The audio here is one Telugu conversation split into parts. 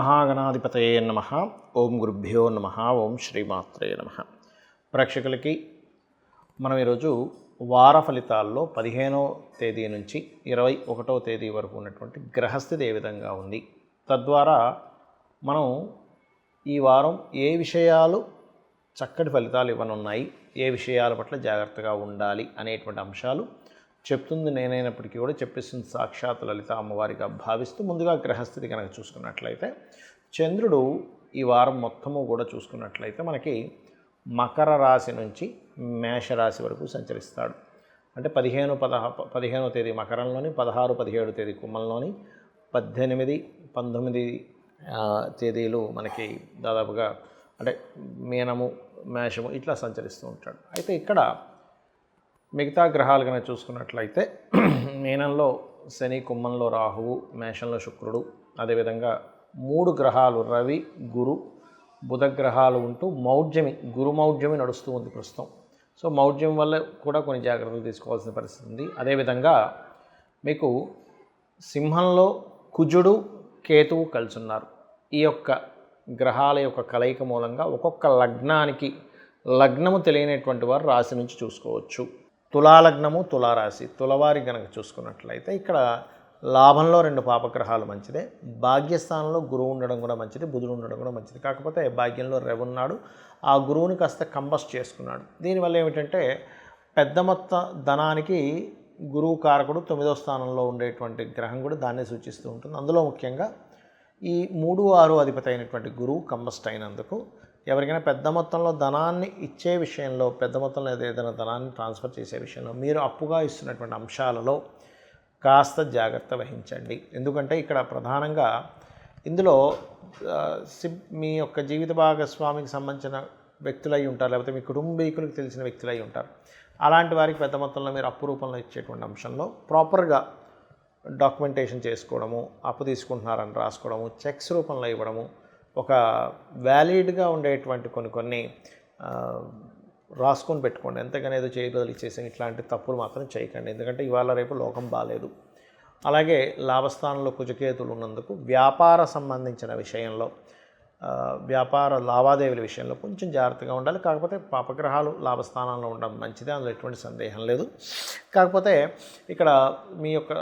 మహాగణాధిపతయే నమః. ఓం గురుభ్యో నమః. ఓం శ్రీమాత్రే నమః. ప్రేక్షకులకి మనం ఈరోజు వార ఫలితాల్లో 15వ తేదీ నుంచి 21వ తేదీ వరకు ఉన్నటువంటి గ్రహస్థితి ఏ విధంగా ఉంది, తద్వారా మనం ఈ వారం ఏ విషయాలు చక్కటి ఫలితాలు ఇవ్వనున్నాయి, ఏ విషయాల పట్ల జాగ్రత్తగా ఉండాలి అనేటువంటి అంశాలు చెప్తుంది నేనైనప్పటికీ కూడా చెప్పేస్తుంది సాక్షాత్ లలిత అమ్మవారిగా భావిస్తూ, ముందుగా గ్రహస్థితి కనుక చూసుకున్నట్లయితే చంద్రుడు ఈ వారం మొత్తము కూడా చూసుకున్నట్లయితే మనకి మకర రాశి నుంచి మేషరాశి వరకు సంచరిస్తాడు. అంటే 15వ తేదీ మకరంలోని, 16, 17 తేదీ కుంభంలోని, 18, 19 తేదీలు మనకి దాదాపుగా అంటే మీనము, మేషము ఇట్లా సంచరిస్తూ ఉంటాడు. అయితే ఇక్కడ మిగతా గ్రహాలు కనుక చూసుకున్నట్లయితే మీనంలో శని, కుంభంలో రాహువు, మేషంలో శుక్రుడు, అదేవిధంగా 3 గ్రహాలు రవి, గురు, బుధ గ్రహాలు ఉంటూ గురు మౌఢ్యమి నడుస్తూ ఉంది ప్రస్తుతం. సో మౌఢ్యం వల్ల కూడా కొన్ని జాగ్రత్తలు తీసుకోవాల్సిన పరిస్థితి ఉంది. అదేవిధంగా మీకు సింహంలో కుజుడు, కేతువు కలిసి ఉన్నారు. ఈ యొక్క గ్రహాల యొక్క కలయిక మూలంగా ఒక్కొక్క లగ్నము తెలియనటువంటి వారు రాశి నుంచి చూసుకోవచ్చు. తులాలగ్నము, తులారాశి, తులవారి కనుక చూసుకున్నట్లయితే ఇక్కడ లాభంలో 2 పాపగ్రహాలు మంచిదే, భాగ్యస్థానంలో గురువు ఉండడం కూడా మంచిది, బుధుడు ఉండడం కూడా మంచిది. కాకపోతే భాగ్యంలో రవి ఉన్నాడు, ఆ గురువుని కాస్త కంబస్ట్ చేసుకున్నాడు. దీనివల్ల ఏమిటంటే పెద్ద మొత్త ధనానికి గురువు కారకుడు 9వ స్థానంలో ఉండేటువంటి గ్రహం కూడా దాన్నే సూచిస్తూ ఉంటుంది. అందులో ముఖ్యంగా ఈ 3, 6 అధిపతి అయినటువంటి గురువు కంబస్ట్ అయినందుకు ఎవరికైనా పెద్ద మొత్తంలో ధనాన్ని ఇచ్చే విషయంలో, పెద్ద మొత్తంలో ఏదైనా ధనాన్ని ట్రాన్స్ఫర్ చేసే విషయంలో మీరు అప్పుగా ఇస్తున్నటువంటి అంశాలలో కాస్త జాగ్రత్త వహించండి. ఎందుకంటే ఇక్కడ ప్రధానంగా ఇందులో మీ యొక్క జీవిత భాగస్వామికి సంబంధించిన వ్యక్తులై ఉంటారు, లేకపోతే మీ కుటుంబీకులకు తెలిసిన వ్యక్తులై ఉంటారు. అలాంటి వారికి పెద్ద మొత్తంలో మీరు అప్పు రూపంలో ఇచ్చేటువంటి అంశంలో ప్రాపర్గా డాక్యుమెంటేషన్ చేసుకోవడము, అప్పు తీసుకుంటున్నారని రాసుకోవడము, చెక్స్ రూపంలో ఇవ్వడము, ఒక వ్యాలిడ్గా ఉండేటువంటి కొన్ని రాసుకొని పెట్టుకోండి. ఎంతగానో ఏదో చేయబదులు ఇచ్చేసి ఇట్లాంటి తప్పులు మాత్రం చేయకండి. ఎందుకంటే ఇవాళ రేపు లోకం బాలేదు. అలాగే లాభస్థానంలో కుజకేతులు ఉన్నందుకు వ్యాపార సంబంధించిన విషయంలో, వ్యాపార లావాదేవీల విషయంలో కొంచెం జాగ్రత్తగా ఉండాలి. కాకపోతే పాపగ్రహాలు లాభస్థానంలో ఉండడం మంచిదే, అందులో ఎటువంటి సందేహం లేదు. కాకపోతే ఇక్కడ మీ యొక్క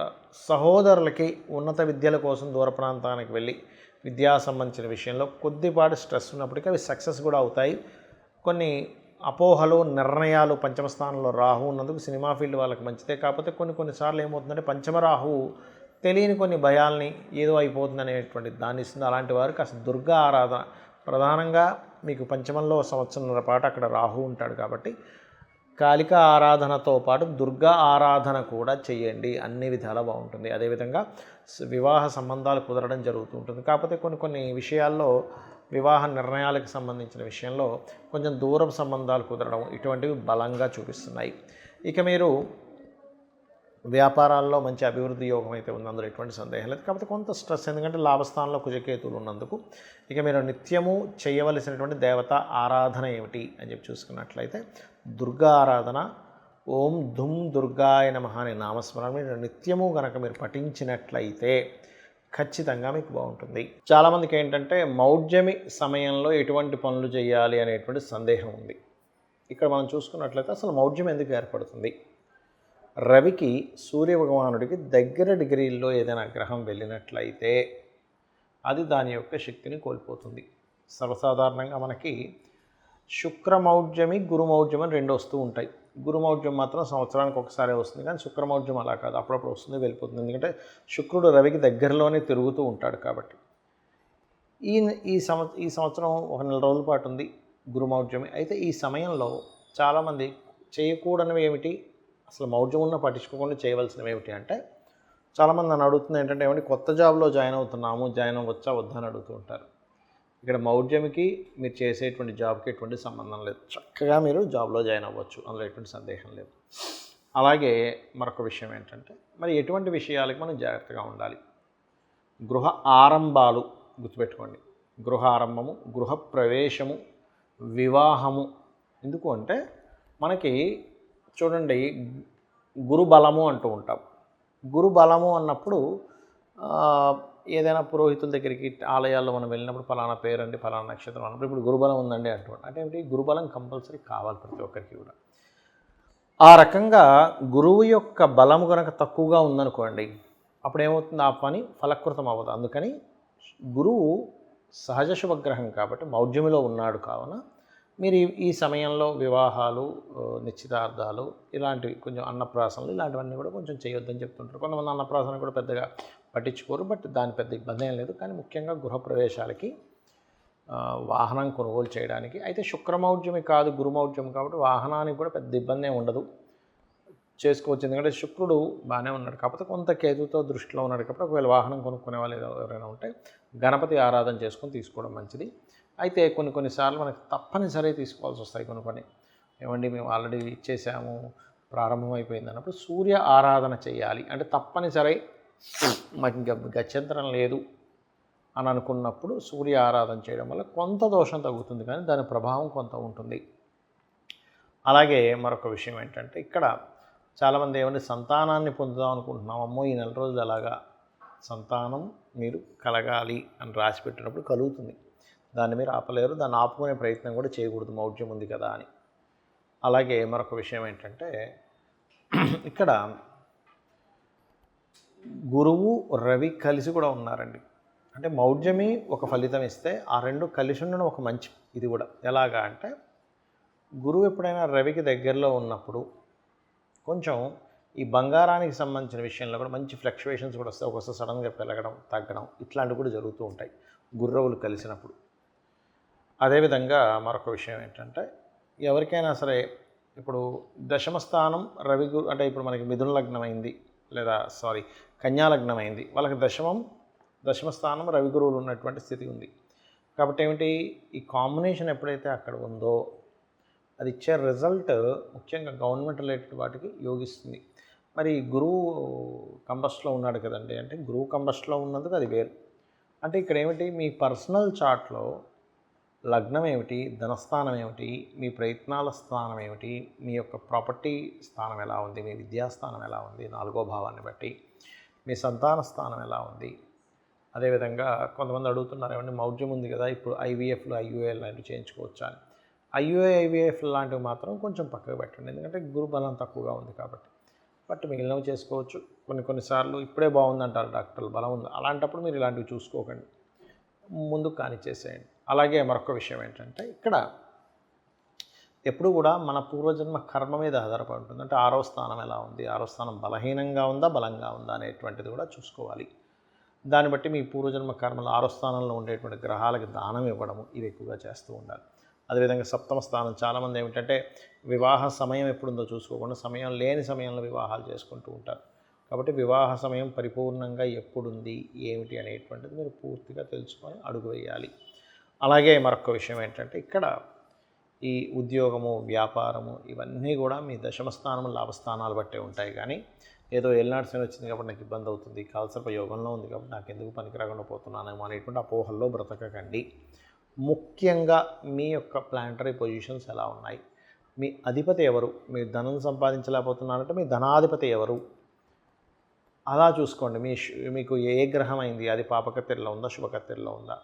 సహోదరులకి ఉన్నత విద్యల కోసం దూర ప్రాంతానికి వెళ్ళి విద్యా సంబంధించిన విషయంలో కొద్దిపాటి స్ట్రెస్ ఉన్నప్పటికీ అవి సక్సెస్ కూడా అవుతాయి. కొన్ని అపోహలు, నిర్ణయాలు, పంచమ స్థానంలో రాహు ఉన్నందుకు సినిమా ఫీల్డ్ వాళ్ళకి మంచిదే. కాకపోతే కొన్నిసార్లు ఏమవుతుందంటే పంచమ రాహువు తెలియని కొన్ని భయాల్ని ఏదో అయిపోతుంది అనేటువంటి దాన్ని ఇస్తుంది. అలాంటి వారు కాస్త దుర్గా ఆరాధన, ప్రధానంగా మీకు పంచమంలో సంవత్సరంన్నర పాటు అక్కడ రాహు ఉంటాడు కాబట్టి కాళిక ఆరాధనతో పాటు దుర్గా ఆరాధన కూడా చేయండి, అన్ని విధాలా బాగుంటుంది. అదేవిధంగా వివాహ సంబంధాలు కుదరడం జరుగుతూ ఉంటుంది. కాకపోతే కొన్ని విషయాల్లో వివాహ నిర్ణయాలకు సంబంధించిన విషయంలో కొంచెం దూరం సంబంధాలు కుదరడం ఇటువంటివి బలంగా చూపిస్తున్నాయి. ఇక మీరు వ్యాపారాల్లో మంచి అభివృద్ధి యోగం అయితే ఉంది, అందులో ఎటువంటి సందేహం లేదు. కాకపోతే కొంత స్ట్రెస్, ఎందుకంటే లాభస్థానంలో కుజకేతువులు ఉన్నందుకు. ఇక మీరు నిత్యము చేయవలసినటువంటి దేవత ఆరాధన ఏమిటి అని చెప్పి చూసుకున్నట్లయితే దుర్గా ఆరాధన, ఓం ధుం దుర్గాయ నమః అనే నామస్మరణ మీరు నిత్యము కనుక మీరు పఠించినట్లయితే ఖచ్చితంగా మీకు బాగుంటుంది. చాలామందికి ఏంటంటే మౌఢ్యమి సమయంలో ఎటువంటి పనులు చేయాలి అనేటువంటి సందేహం ఉంది. ఇక్కడ మనం చూసుకున్నట్లయితే అసలు మౌఢ్యం ఎందుకు ఏర్పడుతుంది? రవికి, సూర్య భగవానుడికి దగ్గర డిగ్రీల్లో ఏదైనా గ్రహం వెళ్ళినట్లయితే అది దాని యొక్క శక్తిని కోల్పోతుంది. సర్వసాధారణంగా మనకి శుక్రమౌఢ్యమి, గురుమౌఢ్యం అని 2 వస్తూ ఉంటాయి. గురుమౌఢ్యం మాత్రం సంవత్సరానికి ఒకసారి వస్తుంది, కానీ శుక్రమౌఢ్యం అలా కాదు, అప్పుడప్పుడు వస్తుంది, వెళ్ళిపోతుంది. ఎందుకంటే శుక్రుడు రవికి దగ్గరలోనే తిరుగుతూ ఉంటాడు కాబట్టి. ఈ సంవత్సరం 1 నెల రోజుల పాటు ఉంది గురుమౌఢ్యమి. అయితే ఈ సమయంలో చాలామంది చేయకూడనివి ఏమిటి, అసలు మౌఢ్యం ఉన్న పట్టించుకోకుండా చేయవలసినవి ఏమిటి అంటే, చాలామంది నన్ను అడుగుతుంది ఏంటంటే ఏమంటే కొత్త జాబ్లో జాయిన్ అవుతున్నాము, జాయిన్ అవ్వచ్చా వద్దా అని అడుగుతూ ఉంటారు. ఇక్కడ మౌఢ్యమికి మీరు చేసేటువంటి జాబ్కి ఎటువంటి సంబంధం లేదు, చక్కగా మీరు జాబ్లో జాయిన్ అవ్వచ్చు, అందులో ఎటువంటి సందేహం లేదు. అలాగే మరొక విషయం ఏంటంటే మరి ఎటువంటి విషయాలకి మనం జాగ్రత్తగా ఉండాలి. గృహ ఆరంభాలు గుర్తుపెట్టుకోండి. గృహ ఆరంభము, గృహ ప్రవేశము, వివాహము. ఎందుకు అంటే మనకి చూడండి గురు బలము అంటూ ఉంటాం. గురు బలము అన్నప్పుడు ఏదైనా పురోహితుల దగ్గరికి ఆలయాల్లో మనం వెళ్ళినప్పుడు ఫలానా పేరండి, ఫలానా నక్షత్రం అన్నప్పుడు ఇప్పుడు గురుబలం ఉందండి అంటున్నాడు. అంటే ఏమిటి, గురుబలం కంపల్సరీ కావాలి ప్రతి ఒక్కరికి కూడా. ఆ రకంగా గురువు యొక్క బలము కనుక తక్కువగా ఉందనుకోండి, అప్పుడు ఏమవుతుంది, ఆ పని ఫలకృతం అవ్వదు. అందుకని గురువు సహజ శుభగ్రహం కాబట్టి మౌఢ్యమిలో ఉన్నాడు కావున మీరు ఈ సమయంలో వివాహాలు, నిశ్చితార్థాలు, ఇలాంటివి కొంచెం అన్నప్రాసనలు ఇలాంటివన్నీ కూడా కొంచెం చేయొద్దని చెప్తుంటారు. కొంతమంది అన్నప్రాసన కూడా పెద్దగా పట్టించుకోరు, బట్ దాని పెద్ద ఇబ్బంది ఏం లేదు. కానీ ముఖ్యంగా గృహప్రవేశాలకి, వాహనం కొనుగోలు చేయడానికి అయితే శుక్రమౌఢ్యమి కాదు గురుమౌఢ్యం కాబట్టి వాహనానికి కూడా పెద్ద ఇబ్బంది ఏమి ఉండదు, చేసుకోవచ్చు. ఎందుకంటే శుక్రుడు బాగానే ఉన్నాడు, కాకపోతే కొంత కేతుతో దృష్టిలో ఉన్నాడు కాబట్టి ఒకవేళ వాహనం కొనుక్కునే వాళ్ళు ఎవరైనా ఉంటే గణపతి ఆరాధన చేసుకొని తీసుకోవడం మంచిది. అయితే కొన్నిసార్లు మనకి తప్పనిసరి తీసుకోవాల్సి వస్తాయి. కొన్ని ఏమండి మేము ఆల్రెడీ ఇచ్చేసాము, ప్రారంభం అయిపోయింది అన్నప్పుడు సూర్య ఆరాధన చేయాలి. అంటే తప్పనిసరి మాకు ఇంకా గత్యంతరం లేదు అని అనుకున్నప్పుడు సూర్య ఆరాధన చేయడం వల్ల కొంత దోషం తగ్గుతుంది, కానీ దాని ప్రభావం కొంత ఉంటుంది. అలాగే మరొక విషయం ఏంటంటే, ఇక్కడ చాలామంది ఏమంటే సంతానాన్ని పొందుదాం అనుకుంటున్నాం, అమ్మో ఈ నెల రోజులు అలాగా సంతానం మీరు కలగాలి అని రాసి పెట్టినప్పుడు కలుగుతుంది. దాన్ని మీరు ఆపలేరు, దాన్ని ఆపుకునే ప్రయత్నం కూడా చేయకూడదు, మౌఢ్యం ఉంది కదా అని. అలాగే మరొక విషయం ఏంటంటే, ఇక్కడ గురువు రవి కలిసి కూడా ఉన్నారండి. అంటే మౌఢ్యమి ఒక ఫలితం ఇస్తే ఆ రెండు కలిసి ఉండడం ఒక మంచి ఇది కూడా. ఎలాగా అంటే, గురువు ఎప్పుడైనా రవికి దగ్గరలో ఉన్నప్పుడు కొంచెం ఈ బంగారానికి సంబంధించిన విషయంలో కూడా మంచి ఫ్లక్చువేషన్స్ కూడా వస్తాయి. ఒక్కోసారి సడన్గా పెరగడం, తగ్గడం ఇట్లాంటివి కూడా జరుగుతూ ఉంటాయి గుర్రవులు కలిసినప్పుడు. అదేవిధంగా మరొక విషయం ఏంటంటే, ఎవరికైనా సరే ఇప్పుడు దశమ స్థానం రవి అంటే ఇప్పుడు మనకి మిథున లగ్నం అయింది, లేదా కన్యా లగ్నం అయింది, వాళ్ళకి దశమ స్థానం రవి గురువులు ఉన్నటువంటి స్థితి ఉంది. కాబట్టి ఏమిటి, ఈ కాంబినేషన్ ఎప్పుడైతే అక్కడ ఉందో అది ఇచ్చే రిజల్ట్ ముఖ్యంగా గవర్నమెంట్ రిలేటెడ్ వాటికి యోగిస్తుంది. మరి గురువు కంబస్ట్లో ఉన్నాడు కదండి, అంటే గురువు కంబస్ట్లో ఉన్నందుకు అది వేరు. అంటే ఇక్కడ ఏమిటి, మీ పర్సనల్ చార్ట్లో లగ్నం ఏమిటి, ధనస్థానం ఏమిటి, మీ ప్రయత్నాల స్థానం ఏమిటి, మీ యొక్క ప్రాపర్టీ స్థానం ఎలా ఉంది, మీ విద్యాస్థానం ఎలా ఉంది, 4వ భావాన్ని బట్టి మీ సంతాన స్థానం ఎలా ఉంది. అదేవిధంగా కొంతమంది అడుగుతున్నారు, ఏమంటే మౌఢ్యం ఉంది కదా, ఇప్పుడు ఐవీఎఫ్లు ఐయుఏ లాంటివి చేయించుకోవచ్చా అని. ఐవీఎఫ్ లాంటివి మాత్రం కొంచెం పక్కకు పెట్టండి, ఎందుకంటే గురు బలం తక్కువగా ఉంది కాబట్టి. బట్ మిగిలినవి చేసుకోవచ్చు. కొన్నిసార్లు ఇప్పుడే బాగుందంటారు డాక్టర్లు, బలం ఉంది, అలాంటప్పుడు మీరు ఇలాంటివి చూసుకోకండి, ముందుకు కానిచ్చేసేయండి. అలాగే మరొక విషయం ఏంటంటే, ఇక్కడ ఎప్పుడు కూడా మన పూర్వజన్మ కర్మ మీద ఆధారపడి ఉంటుంది. అంటే 6వ స్థానం ఎలా ఉంది, 6వ స్థానం బలహీనంగా ఉందా బలంగా ఉందా అనేటువంటిది కూడా చూసుకోవాలి. దాన్ని బట్టి మీ పూర్వజన్మ కర్మలు 6వ స్థానంలో ఉండేటువంటి గ్రహాలకి దానం ఇవ్వడము ఇవి ఎక్కువగా చేస్తూ ఉండాలి. అదేవిధంగా 7వ స్థానం, చాలామంది ఏమిటంటే వివాహ సమయం ఎప్పుడుందో చూసుకోకుండా సమయం లేని సమయంలో వివాహాలు చేసుకుంటూ ఉంటారు. కాబట్టి వివాహ సమయం పరిపూర్ణంగా ఎప్పుడుంది ఏమిటి అనేటువంటిది మీరు పూర్తిగా తెలుసుకొని అడుగు వేయాలి. అలాగే మరొక విషయం ఏంటంటే, ఇక్కడ ఈ ఉద్యోగము, వ్యాపారము ఇవన్నీ కూడా మీ దశమ స్థానము లాభస్థానాలు బట్టే ఉంటాయి. కానీ ఏదో ఏలినాటి శని వచ్చింది కాబట్టి నాకు ఇబ్బంది అవుతుంది, కాలసర్ప యోగంలో ఉంది కాబట్టి నాకు ఎందుకు పనికిరాకుండా పోతున్నానేమో అనేటువంటి అపోహల్లో బ్రతకకండి. ముఖ్యంగా మీ యొక్క ప్లానటరీ పొజిషన్స్ ఎలా ఉన్నాయి, మీ అధిపతి ఎవరు, మీరు ధనం సంపాదించలేకపోతున్నారంటే మీ ధనాధిపతి ఎవరు, అలా చూసుకోండి. మీకు ఏ గ్రహం అయింది, అది పాపకత్తెరలో ఉందా శుభకత్తెరలో ఉందా,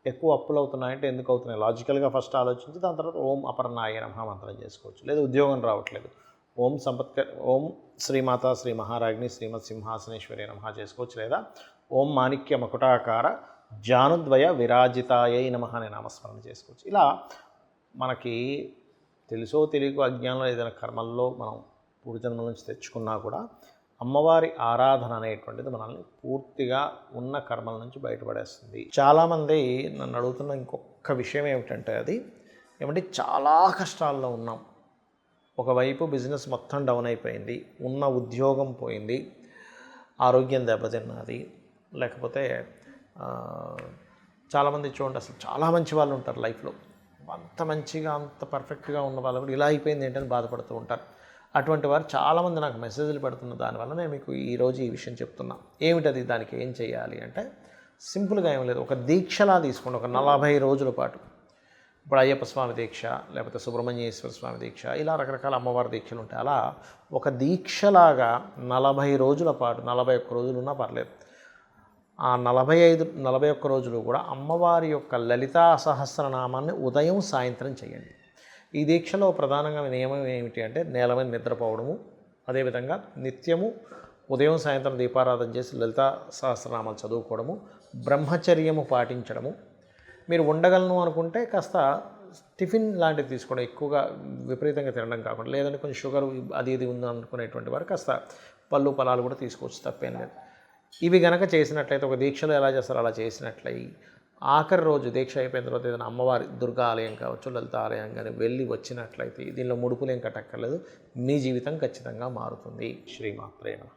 ఎక్కువ అప్పులు అవుతున్నాయంటే ఎందుకు అవుతున్నాయి, లాజికల్గా ఫస్ట్ ఆలోచించి దాని తర్వాత ఓం అపర్ణాయ నమః మంత్రం చేసుకోవచ్చు. లేదా ఉద్యోగం రావట్లేదు, ఓం శ్రీమాత శ్రీ మహారాజ్ని శ్రీమత్ సింహాసనేశ్వరి నమః చేసుకోవచ్చు. లేదా ఓం మాణిక్య మకుటాకార జానుద్వయ విరాజితాయై నమః అనే నామస్మరణ చేసుకోవచ్చు. ఇలా మనకి తెలుసో తెలియకో అజ్ఞానంలో ఏదైనా కర్మల్లో మనం పూర్వజన్మల నుంచి తెచ్చుకున్నా కూడా అమ్మవారి ఆరాధన అనేటువంటిది మనల్ని పూర్తిగా ఉన్న కర్మల నుంచి బయటపడేస్తుంది. చాలామంది నన్ను అడుగుతున్న ఇంకొక విషయం ఏమిటంటే, అది ఏమంటే చాలా కష్టాల్లో ఉన్నాం, ఒకవైపు బిజినెస్ మొత్తం డౌన్ అయిపోయింది, ఉన్న ఉద్యోగం పోయింది, ఆరోగ్యం దెబ్బతిన్నది, లేకపోతే చాలామంది చూడండి అసలు చాలా మంచి వాళ్ళు ఉంటారు లైఫ్లో, అంత మంచిగా అంత పర్ఫెక్ట్గా ఉన్న వాళ్ళు కూడా ఇలా అయిపోయింది ఏంటని బాధపడుతూ ఉంటారు. అటువంటి వారు చాలామంది నాకు మెసేజ్లు పెడుతున్న దానివల్ల నేను మీకు ఈరోజు ఈ విషయం చెప్తున్నా. ఏమిటది, దానికి ఏం చేయాలి అంటే సింపుల్గా ఏం లేదు, ఒక దీక్షలా తీసుకోండి. ఒక 40 రోజుల పాటు, ఇప్పుడు అయ్యప్ప స్వామి దీక్ష, లేకపోతే సుబ్రహ్మణ్యేశ్వర స్వామి దీక్ష, ఇలా రకరకాల అమ్మవారి దీక్షలు ఉంటాయి. అలా ఒక దీక్షలాగా 40 రోజుల పాటు, 41 రోజులు ఉన్నా పర్లేదు, ఆ 41 రోజులు కూడా అమ్మవారి యొక్క లలితా సహస్రనామాన్ని ఉదయం సాయంత్రం చేయండి. ఈ దీక్షలో ప్రధానంగా నియమం ఏమిటి అంటే నేల మీద నిద్రపోవడము, అదేవిధంగా నిత్యము ఉదయం సాయంత్రం దీపారాధన చేసి లలితా సహస్రనామాలు చదువుకోవడము, బ్రహ్మచర్యము పాటించడము. మీరు ఉండగలను అనుకుంటే కాస్త టిఫిన్ లాంటివి తీసుకోవడం, ఎక్కువగా విపరీతంగా తినడం కాకుండా, లేదంటే కొంచెం షుగర్ అది ఇది ఉంది అనుకునేటువంటి వారు కాస్త పళ్ళు ఫలాలు కూడా తీసుకోవచ్చు, తప్పేం లేదు. ఇవి గనక చేసినట్లయితే, ఒక దీక్షలో ఎలా చేస్తారో అలా చేసినట్లయి ఆఖరి రోజు దీక్ష అయిపోయిన తర్వాత ఏదైనా అమ్మవారి దుర్గా ఆలయం కావచ్చు, లలిత ఆలయం కానీ వెళ్ళి వచ్చినట్లయితే, దీనిలో ముడుపులేం కట్టక్కర్లేదు, మీ జీవితం ఖచ్చితంగా మారుతుంది. శ్రీమాత్రే నమః.